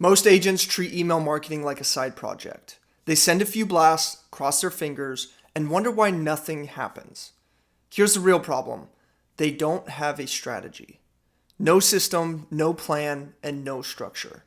Most agents treat email marketing like a side project. They send a few blasts, cross their fingers, and wonder why nothing happens. Here's the real problem. They don't have a strategy. No system, no plan, and no structure.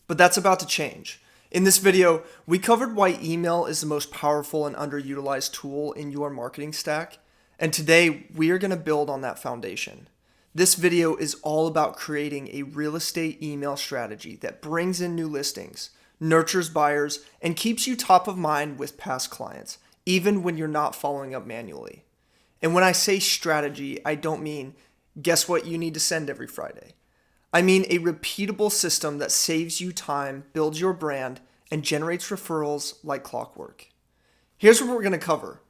But that's about to change. In this video, we covered why email is the most powerful and underutilized tool in your marketing stack. And today, we are going to build on that foundation. This video is all about creating a real estate email strategy that brings in new listings, nurtures buyers, and keeps you top of mind with past clients, even when you're not following up manually. And when I say strategy, I don't mean guess what you need to send every Friday. I mean a repeatable system that saves you time, builds your brand, and generates referrals like clockwork. Here's what we're going to cover: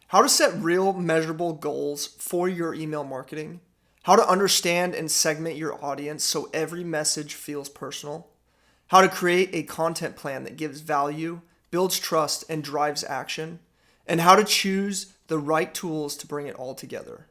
how to set real measurable goals for your email marketing, how to understand and segment your audience so every message feels personal, how to create a content plan that gives value, builds trust, and drives action, and how to choose the right tools to bring it all together.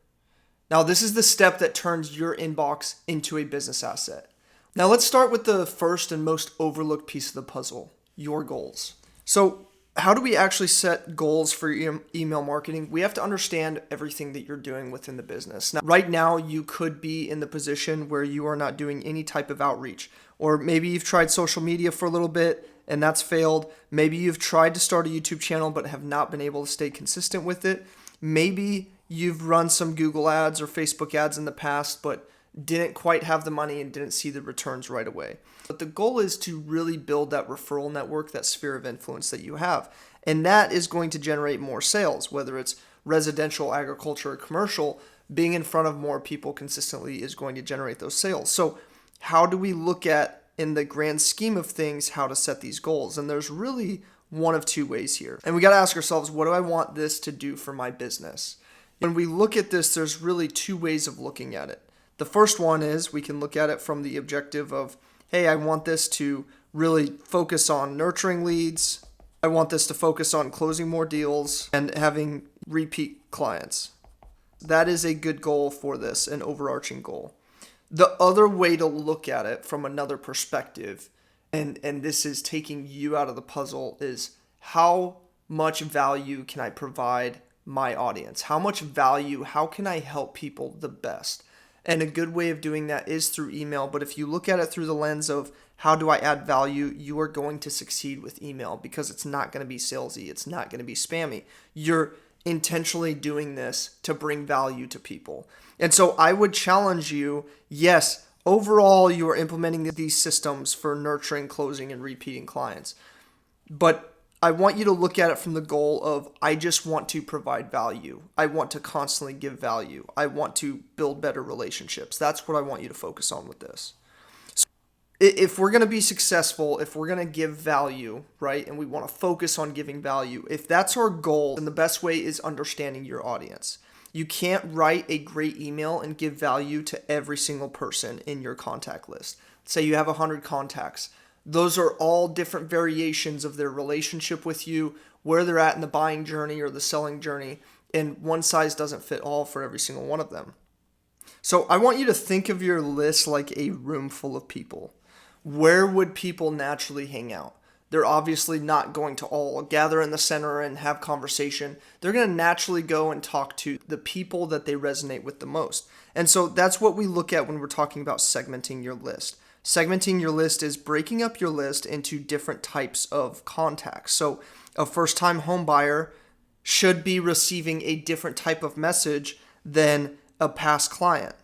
Now, this is the step that turns your inbox into a business asset. Now, let's start with the first and most overlooked piece of the puzzle: your goals. So, how do we actually set goals for email marketing? We have to understand everything that you're doing within the business. Now, right now, you could be in the position where you are not doing any type of outreach, or maybe you've tried social media for a little bit and that's failed. Maybe you've tried to start a YouTube channel but have not been able to stay consistent with it. Maybe you've run some Google ads or Facebook ads in the past but didn't quite have the money and didn't see the returns right away. But the goal is to really build that referral network, that sphere of influence that you have. And that is going to generate more sales, whether it's residential, agriculture, or commercial. Being in front of more people consistently is going to generate those sales. So how do we look at, in the grand scheme of things, how to set these goals? And there's really one of two ways here. And we got to ask ourselves, what do I want this to do for my business? When we look at this, there's really two ways of looking at it. The first one is we can look at it from the objective of, hey, I want this to really focus on nurturing leads. I want this to focus on closing more deals and having repeat clients. That is a good goal for this, an overarching goal. The other way to look at it from another perspective, and this is taking you out of the puzzle, is how much value can I provide my audience? How much value, how can I help people the best? And a good way of doing that is through email. But if you look at it through the lens of how do I add value, you are going to succeed with email because it's not going to be salesy. It's not going to be spammy. You're intentionally doing this to bring value to people. And so I would challenge you, yes, overall you are implementing these systems for nurturing, closing, and repeating clients. But I want you to look at it from the goal of, I just want to provide value. I want to constantly give value. I want to build better relationships. That's what I want you to focus on with this. So if we're going to be successful, if we're going to give value, right, and we want to focus on giving value, if that's our goal, then the best way is understanding your audience. You can't write a great email and give value to every single person in your contact list. Say you have 100 contacts. Those are all different variations of their relationship with you, where they're at in the buying journey or the selling journey, and one size doesn't fit all for every single one of them. So I want you to think of your list like a room full of people. Where would people naturally hang out? They're obviously not going to all gather in the center and have conversation. They're going to naturally go and talk to the people that they resonate with the most. And so that's what we look at when we're talking about segmenting your list. Segmenting your list is breaking up your list into different types of contacts. So a first-time home buyer should be receiving a different type of message than a past client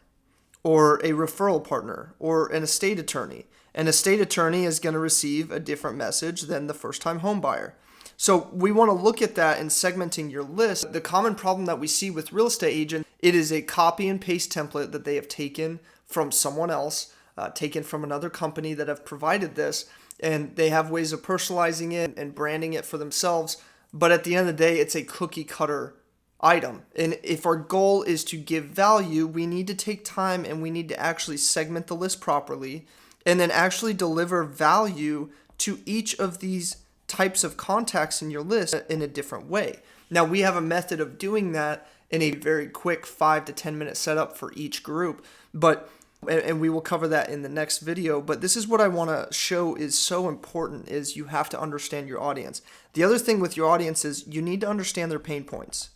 or a referral partner or an estate attorney. An estate attorney is going to receive a different message than the first-time home buyer. So we want to look at that in segmenting your list. The common problem that we see with real estate agents, it is a copy and paste template that they have taken from someone else, taken from another company that have provided this, and they have ways of personalizing it and branding it for themselves. But at the end of the day, it's a cookie cutter item. And if our goal is to give value, we need to take time and we need to actually segment the list properly and then actually deliver value to each of these types of contacts in your list in a different way. Now, we have a method of doing that in a very quick 5 to 10 minute setup for each group, but And we will cover that in the next video. But this is what I want to show is so important is you have to understand your audience. The other thing with your audience is you need to understand their pain points.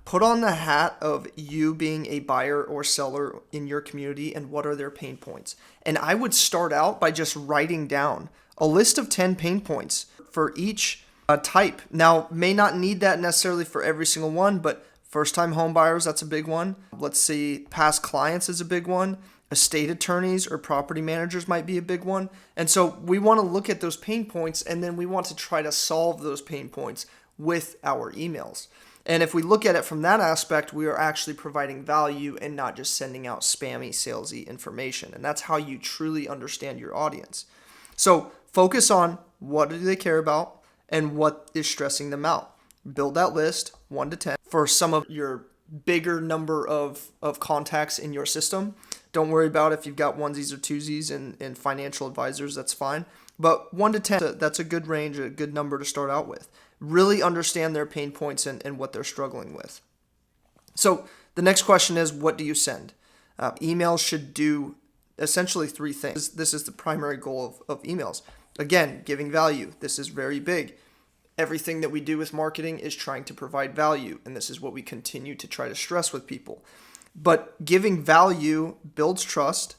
Put on the hat of you being a buyer or seller in your community and what are their pain points. And I would start out by just writing down a list of 10 pain points for each type. Now, may not need that necessarily for every single one, but first-time home buyers, that's a big one. Let's see, past clients is a big one. Estate attorneys or property managers might be a big one. And so we want to look at those pain points and then we want to try to solve those pain points with our emails. And if we look at it from that aspect, we are actually providing value and not just sending out spammy, salesy information. And that's how you truly understand your audience. So focus on what do they care about and what is stressing them out. Build that list, 1 to 10, for some of your bigger number of contacts in your system. Don't worry about if you've got onesies or twosies and financial advisors, that's fine. But 1 to 10, that's a good range, a good number to start out with. Really understand their pain points and what they're struggling with. So the next question is, what do you send? Emails should do essentially 3 things. This is the primary goal of emails. Again, giving value. This is very big. Everything that we do with marketing is trying to provide value, and this is what we continue to try to stress with people. But giving value builds trust,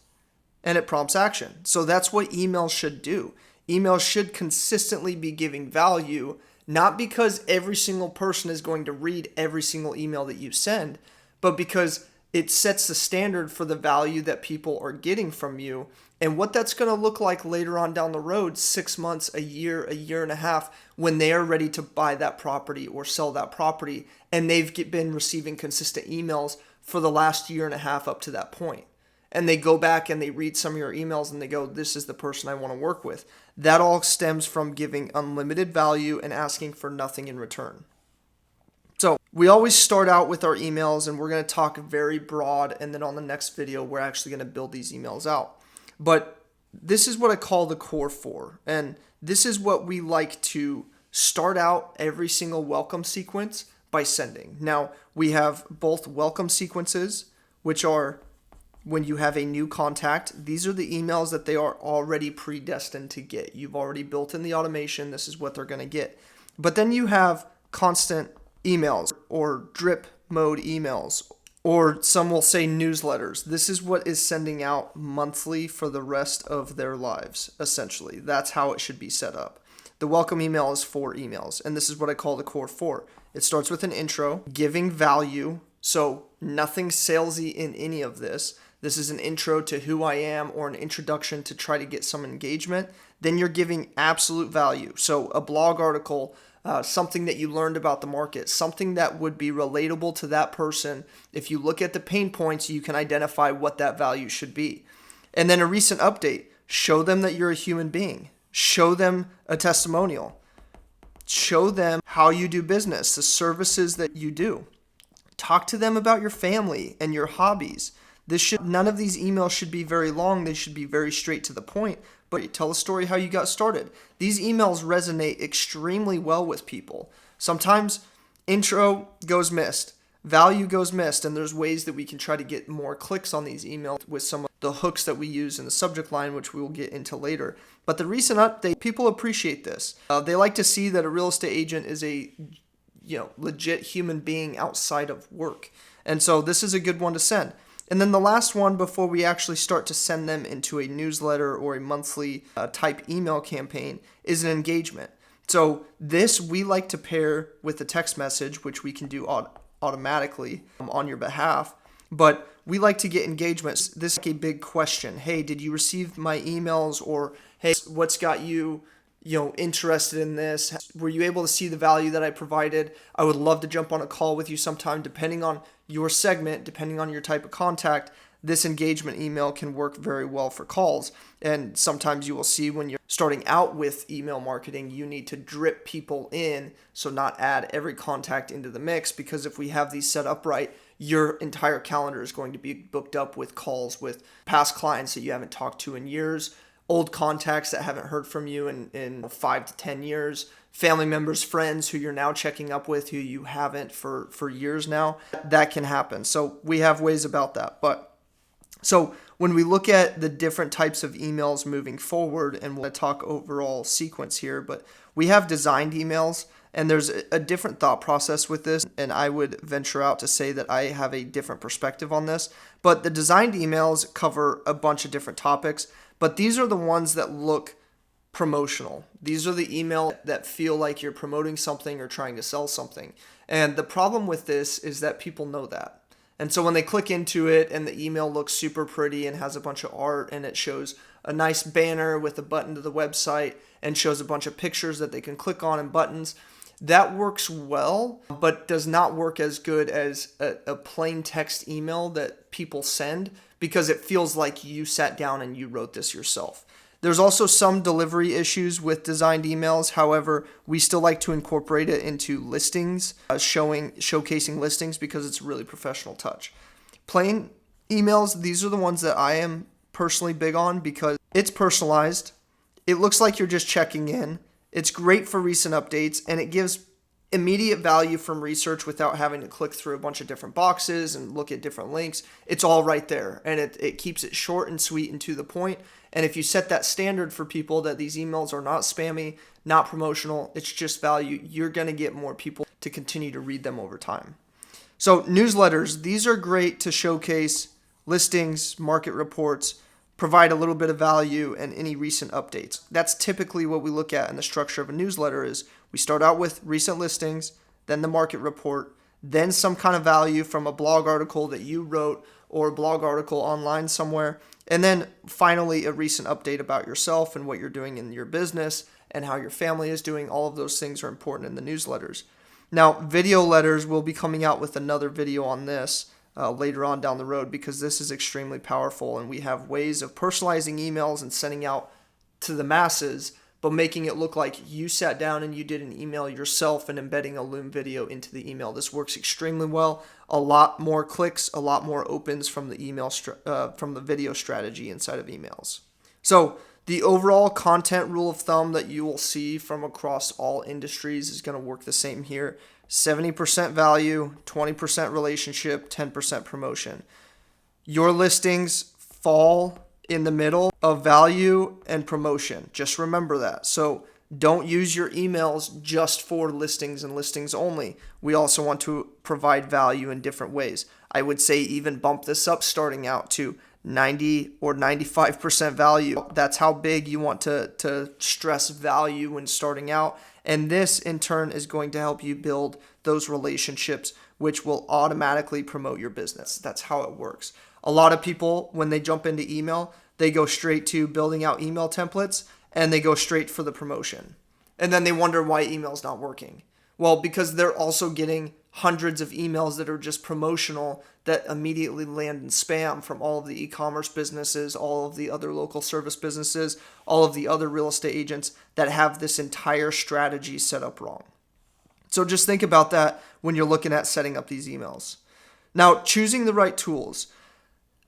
and it prompts action. So that's what emails should do. Emails should consistently be giving value, not because every single person is going to read every single email that you send, but because it sets the standard for the value that people are getting from you and what that's going to look like later on down the road, 6 months, a year and a half, when they are ready to buy that property or sell that property and they've been receiving consistent emails for the last year and a half up to that point. And they go back and they read some of your emails and they go, this is the person I want to work with. That all stems from giving unlimited value and asking for nothing in return. So we always start out with our emails and we're going to talk very broad, and then on the next video, we're actually going to build these emails out. But this is what I call the core 4. And this is what we like to start out every single welcome sequence by sending. Now, we have both welcome sequences, which are when you have a new contact. These are the emails that they are already predestined to get. You've already built in the automation. This is what they're going to get. But then you have constant emails or drip mode emails, or some will say newsletters. This is what is sending out monthly for the rest of their lives, essentially. That's how it should be set up. The welcome email is 4 emails, and this is what I call the core 4. It starts with an intro, giving value, so nothing salesy in any of this. This is an intro to who I am or an introduction to try to get some engagement. Then you're giving absolute value. So a blog article, something that you learned about the market, something that would be relatable to that person. If you look at the pain points, you can identify what that value should be. And then a recent update. Show them that you're a human being. Show them a testimonial. Show them how you do business, the services that you do. Talk to them about your family and your hobbies. None of these emails should be very long. They should be very straight to the point. But tell a story how you got started. These emails resonate extremely well with people. Sometimes intro goes missed, value goes missed, and there's ways that we can try to get more clicks on these emails with some of the hooks that we use in the subject line, which we will get into later. But the recent update, people appreciate this. They like to see that a real estate agent is a legit human being outside of work. And so this is a good one to send. And then the last one before we actually start to send them into a newsletter or a monthly type email campaign is an engagement. So this we like to pair with a text message, which we can do automatically on your behalf. But we like to get engagements. This is a big question. Hey, did you receive my emails? Or hey, what's got you interested in this? Were you able to see the value that I provided? I would love to jump on a call with you sometime. Depending on your segment, depending on your type of contact, this engagement email can work very well for calls. And sometimes you will see when you're starting out with email marketing, you need to drip people in, so not add every contact into the mix, because if we have these set up right, your entire calendar is going to be booked up with calls with past clients that you haven't talked to in years, old contacts that haven't heard from you in 5 to 10 years, family members, friends who you're now checking up with who you haven't for years now. That can happen. So we have ways about that. But So when we look at the different types of emails moving forward, and we'll talk overall sequence here, but we have designed emails, and there's a different thought process with this, and I would venture out to say that I have a different perspective on this. But the designed emails cover a bunch of different topics, but these are the ones that look promotional. These are the emails that feel like you're promoting something or trying to sell something. And the problem with this is that people know that. And so when they click into it and the email looks super pretty and has a bunch of art and it shows a nice banner with a button to the website and shows a bunch of pictures that they can click on and buttons, that works well, but does not work as good as a plain text email that people send, because it feels like you sat down and you wrote this yourself. There's also some delivery issues with designed emails. However, we still like to incorporate it into listings, showcasing listings, because it's a really professional touch. Plain emails, these are the ones that I am personally big on because it's personalized. It looks like you're just checking in. It's great for recent updates, and it gives immediate value from research without having to click through a bunch of different boxes and look at different links. It's all right there, and it keeps it short and sweet and to the point. And if you set that standard for people that these emails are not spammy, not promotional, it's just value, you're going to get more people to continue to read them over time. So newsletters, these are great to showcase listings, market reports, provide a little bit of value, and any recent updates. That's typically what we look at in the structure of a newsletter. Is we start out with recent listings, then the market report, then some kind of value from a blog article that you wrote or a blog article online somewhere, and then finally a recent update about yourself and what you're doing in your business and how your family is doing. All of those things are important in the newsletters. Now, video letters, will be coming out with another video on this later on down the road, because this is extremely powerful, and we have ways of personalizing emails and sending out to the masses, but making it look like you sat down and you did an email yourself and embedding a Loom video into the email. This works extremely well. A lot more clicks, a lot more opens from the from the video strategy inside of emails. So the overall content rule of thumb that you will see from across all industries is going to work the same here. 70% value, 20% relationship, 10% promotion. Your listings fall in the middle of value and promotion. Just remember that. So don't use your emails just for listings and listings only. We also want to provide value in different ways. I would say even bump this up starting out to 90 or 95% value. That's how big you want to stress value when starting out. And this in turn is going to help you build those relationships, which will automatically promote your business. That's how it works. A lot of people, when they jump into email, they go straight to building out email templates and they go straight for the promotion. And then they wonder why email's not working. Well, because they're also getting hundreds of emails that are just promotional that immediately land in spam from all of the e-commerce businesses, all of the other local service businesses, all of the other real estate agents that have this entire strategy set up wrong. So just think about that when you're looking at setting up these emails. Now, choosing the right tools.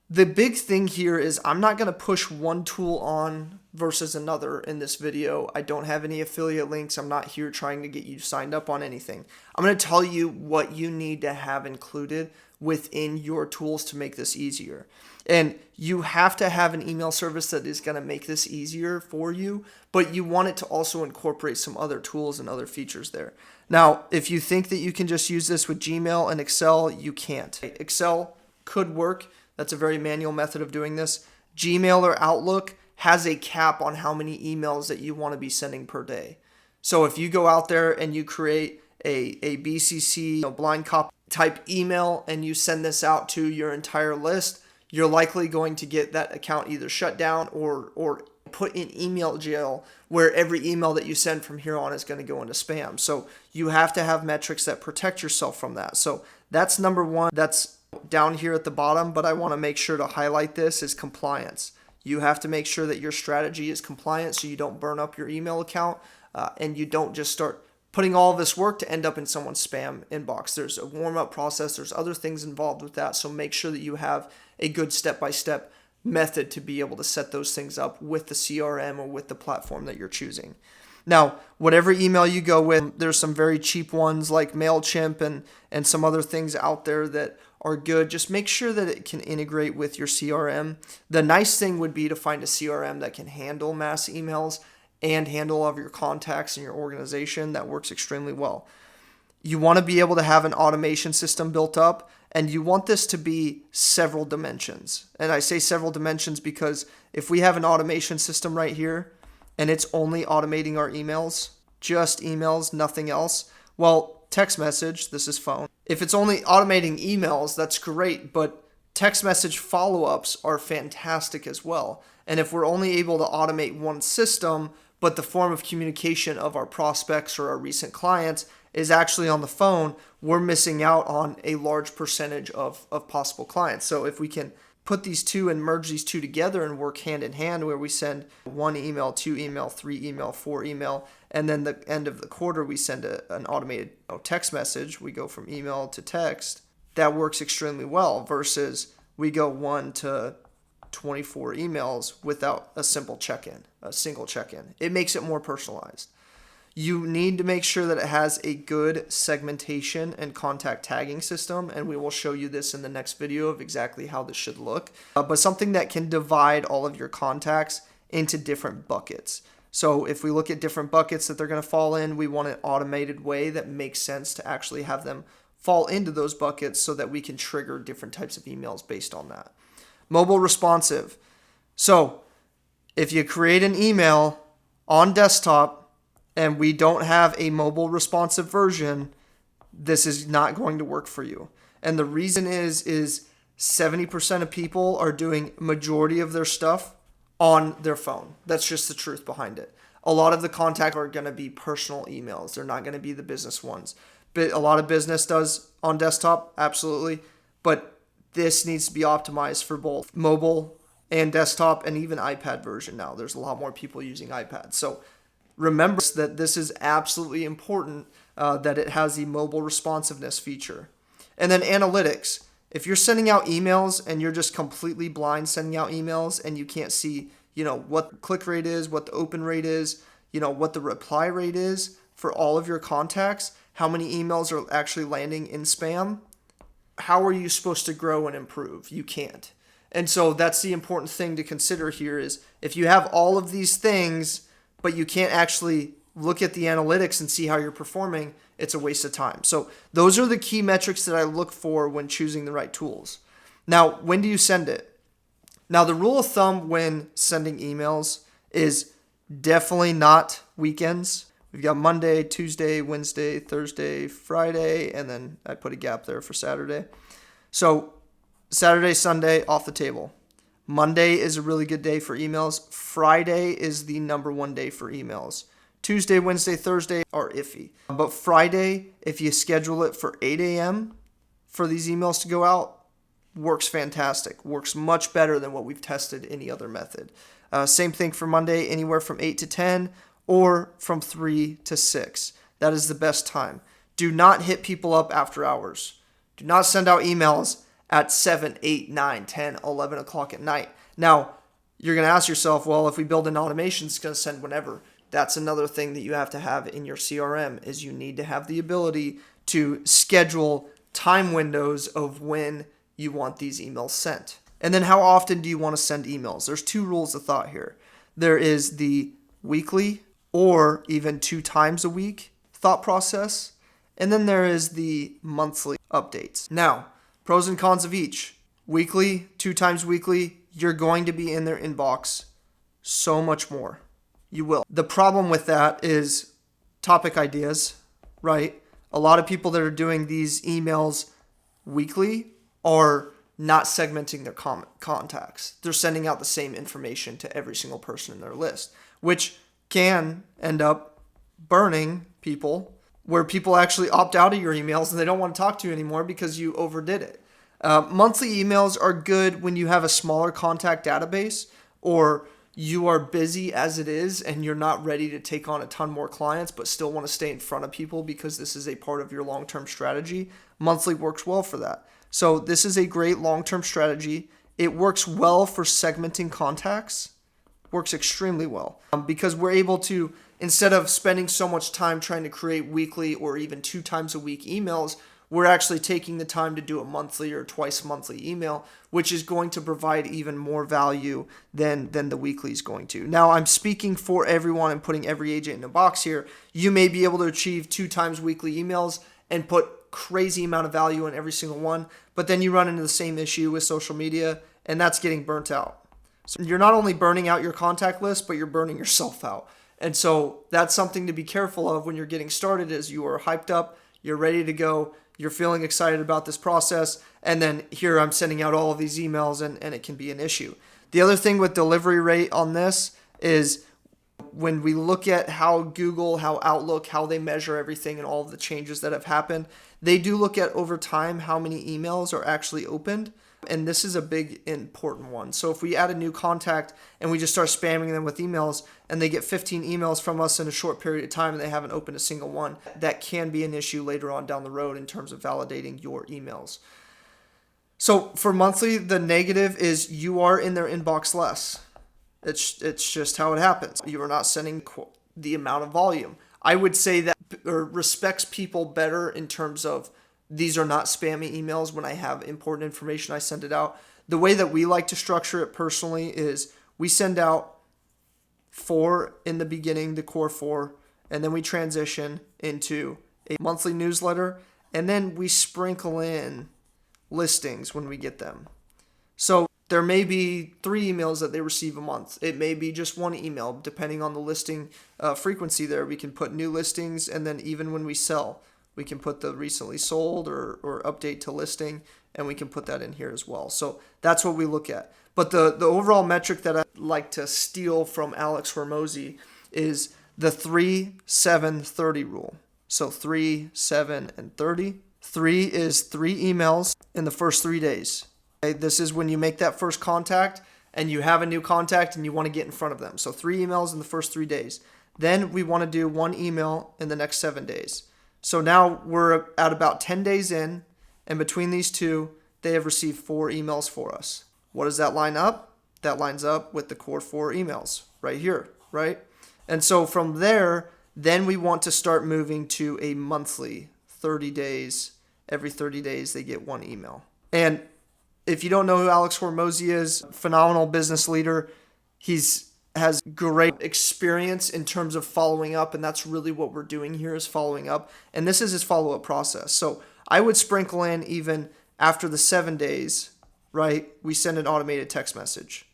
The big thing here is I'm not going to push one tool on versus another in this video. I don't have any affiliate links. I'm not here trying to get you signed up on anything. I'm going to tell you what you need to have included within your tools to make this easier. And you have to have an email service that is going to make this easier for you, but you want it to also incorporate some other tools and other features there. Now, if you think that you can just use this with Gmail and Excel, you can't. Excel could work. That's a very manual method of doing this. Gmail or Outlook has a cap on how many emails that you want to be sending per day. So if you go out there and you create a BCC, blind copy type email, and you send this out to your entire list, you're likely going to get that account either shut down or put in email jail, where every email that you send from here on is going to go into spam. So you have to have metrics that protect yourself from that. So that's number one. That's down here at the bottom, but I want to make sure to highlight this is compliance. You have to make sure that your strategy is compliant so you don't burn up your email account and you don't just start putting all of this work to end up in someone's spam inbox. There's a warm-up process. There's other things involved with that. So make sure that you have a good step-by-step method to be able to set those things up with the CRM or with the platform that you're choosing. Now, whatever email you go with, there's some very cheap ones like MailChimp and some other things out there that are good. Just make sure that it can integrate with your CRM. The nice thing would be to find a CRM that can handle mass emails and handle all of your contacts in your organization. That works extremely well. You want to be able to have an automation system built up, and you want this to be several dimensions. And I say several dimensions because if we have an automation system right here and it's only automating our emails, just emails, nothing else, well, text message, this is phone. If it's only automating emails, that's great, but text message follow-ups are fantastic as well. And if we're only able to automate one system, but the form of communication of our prospects or our recent clients is actually on the phone, we're missing out on a large percentage of possible clients. So if we can put these two and merge these two together and work hand in hand, where we send 1 email, 2 email, 3 email, 4 email, and then the end of the quarter we send an automated text message, we go from email to text, that works extremely well versus we go 1 to 24 emails without a single check-in. It makes it more personalized. You need to make sure that it has a good segmentation and contact tagging system, and we will show you this in the next video of exactly how this should look. But something that can divide all of your contacts into different buckets. So if we look at different buckets that they're going to fall in, we want an automated way that makes sense to actually have them fall into those buckets so that we can trigger different types of emails based on that. Mobile responsive. So if you create an email on desktop and we don't have a mobile responsive version, this is not going to work for you. And the reason is 70% of people are doing majority of their stuff on their phone. That's just the truth behind it. A lot of the contacts are going to be personal emails. They're not going to be the business ones. But a lot of business does on desktop, absolutely. But this needs to be optimized for both mobile and desktop and even iPad version now. There's a lot more people using iPads. So remember that this is absolutely important, that it has the mobile responsiveness feature. And then analytics. If you're sending out emails and you're just completely blind sending out emails and you can't see, what the click rate is, what the open rate is, what the reply rate is for all of your contacts, how many emails are actually landing in spam, how are you supposed to grow and improve? You can't. And so that's the important thing to consider here is if you have all of these things, but you can't actually look at the analytics and see how you're performing, it's a waste of time. So those are the key metrics that I look for when choosing the right tools. Now, when do you send it? Now, the rule of thumb when sending emails is definitely not weekends. We've got Monday, Tuesday, Wednesday, Thursday, Friday, and then I put a gap there for Saturday. So Saturday, Sunday, off the table. Monday is a really good day for emails. Friday is the number one day for emails. Tuesday, Wednesday, Thursday are iffy. But Friday, if you schedule it for 8 a.m. for these emails to go out, works fantastic. Works much better than what we've tested any other method. Same thing for Monday, anywhere from 8 to 10 or from 3 to 6. That is the best time. Do not hit people up after hours. Do not send out emails at 7, 8, 9, 10, 11 o'clock at night. Now, you're going to ask yourself, well, if we build an automation, it's going to send whenever. That's another thing that you have to have in your CRM is you need to have the ability to schedule time windows of when you want these emails sent. And then how often do you want to send emails? There's 2 rules of thought here. There is the weekly or even 2 times a week thought process. And then there is the monthly updates. Now, pros and cons of each. Weekly, 2 times weekly, you're going to be in their inbox so much more. You will. The problem with that is topic ideas, right? A lot of people that are doing these emails weekly are not segmenting their contacts. They're sending out the same information to every single person in their list, which can end up burning people, where people actually opt out of your emails and they don't want to talk to you anymore because you overdid it. Monthly emails are good when you have a smaller contact database or you are busy as it is and you're not ready to take on a ton more clients but still want to stay in front of people because this is a part of your long-term strategy. Monthly works well for that. So this is a great long-term strategy. It works well for segmenting contacts. Works extremely well because we're able to, instead of spending so much time trying to create weekly or even 2 times a week emails, We're actually taking the time to do a monthly or twice monthly email, which is going to provide even more value than the weekly is going to. Now, I'm speaking for everyone and putting every agent in a box here. You may be able to achieve 2 times weekly emails and put crazy amount of value in every single one, but then you run into the same issue with social media, and that's getting burnt out. So you're not only burning out your contact list, but you're burning yourself out. And so that's something to be careful of when you're getting started, is you are hyped up, you're ready to go, you're feeling excited about this process, and then here I'm sending out all of these emails, and it can be an issue. The other thing with delivery rate on this is when we look at how Google, how Outlook, how they measure everything and all of the changes that have happened, they do look at over time how many emails are actually opened. And this is a big important one. So if we add a new contact and we just start spamming them with emails and they get 15 emails from us in a short period of time and they haven't opened a single one, that can be an issue later on down the road in terms of validating your emails. So for monthly, the negative is you are in their inbox less. It's just how it happens. You are not sending the amount of volume. I would say that respects people better in terms of these are not spammy emails. When I have important information, I send it out. The way that we like to structure it personally is we send out 4 in the beginning, the core 4, and then we transition into a monthly newsletter, and then we sprinkle in listings when we get them. So there may be 3 emails that they receive a month. It may be just 1 email, depending on the listing frequency there. We can put new listings, and then even when we sell, we can put the recently sold or update to listing, and we can put that in here as well. So that's what we look at. But the overall metric that I like to steal from Alex Hormozi is the 3-7-30 rule. So 3, 7, and 30. 3 is 3 emails in the first 3 days. Okay, this is when you make that first contact and you have a new contact and you want to get in front of them. So 3 emails in the first 3 days. Then we want to do 1 email in the next 7 days. So now we're at about 10 days in, and between these two, they have received 4 emails for us. What does that line up? That lines up with the core 4 emails right here, right? And so from there, then we want to start moving to a monthly, 30 days. Every 30 days, they get 1 email. And if you don't know who Alex Hormozi is, phenomenal business leader. Has great experience in terms of following up, and that's really what we're doing here is following up. And this is his follow-up process. So I would sprinkle in even after the 7 days, right? We send an automated text message.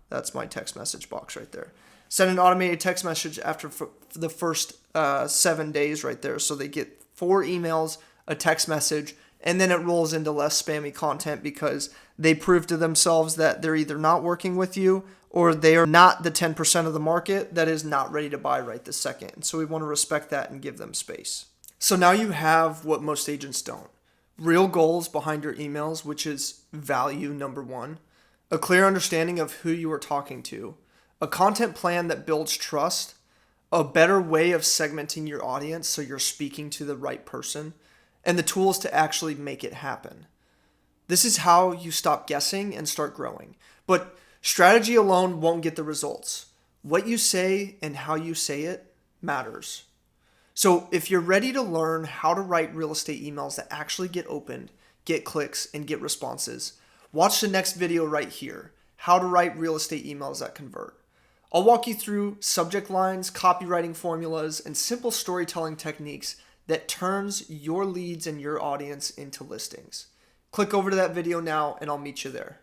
That's my text message box right there. Send an automated text message after the first 7 days right there. So they get 4 emails, a text message, and then it rolls into less spammy content because they prove to themselves that they're either not working with you or they are not the 10% of the market that is not ready to buy right this second. And so we want to respect that and give them space. So now you have what most agents don't. Real goals behind your emails, which is value number 1. A clear understanding of who you are talking to. A content plan that builds trust. A better way of segmenting your audience so you're speaking to the right person. And the tools to actually make it happen. This is how you stop guessing and start growing. But strategy alone won't get the results. What you say and how you say it matters. So if you're ready to learn how to write real estate emails that actually get opened, get clicks, and get responses, watch the next video right here, how to write real estate emails that convert. I'll walk you through subject lines, copywriting formulas, and simple storytelling techniques that turns your leads and your audience into listings. Click over to that video now and I'll meet you there.